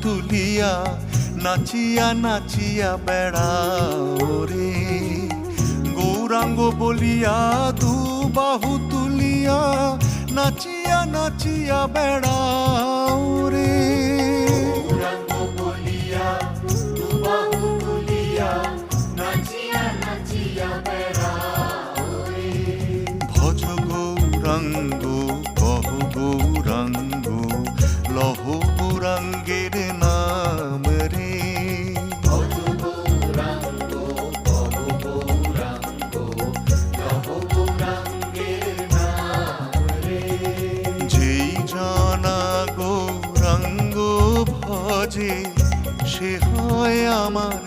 তুলিয়া নাচিয়া নাচিয়া বেড়াও রে। গৌরাঙ্গ বলিয়া দু বাহু তুলিয়া নাচিয়া নাচিয়া বেড়াও রে। গৌরাঙ্গ বলিয়া দু বাহু তুলিয়া নাচিয়া নাচিয়া বেড়াও রে। ভজ গৌরাঙ্গ কহ গৌরাঙ্গ লহ গৌরাঙ্গের নাম রে। ভজ গৌরাঙ্গ কহ গৌরাঙ্গ লহ গৌরাঙ্গের নাম রে। যেই জানা গৌরাঙ্গ ভজে সে হয় আমার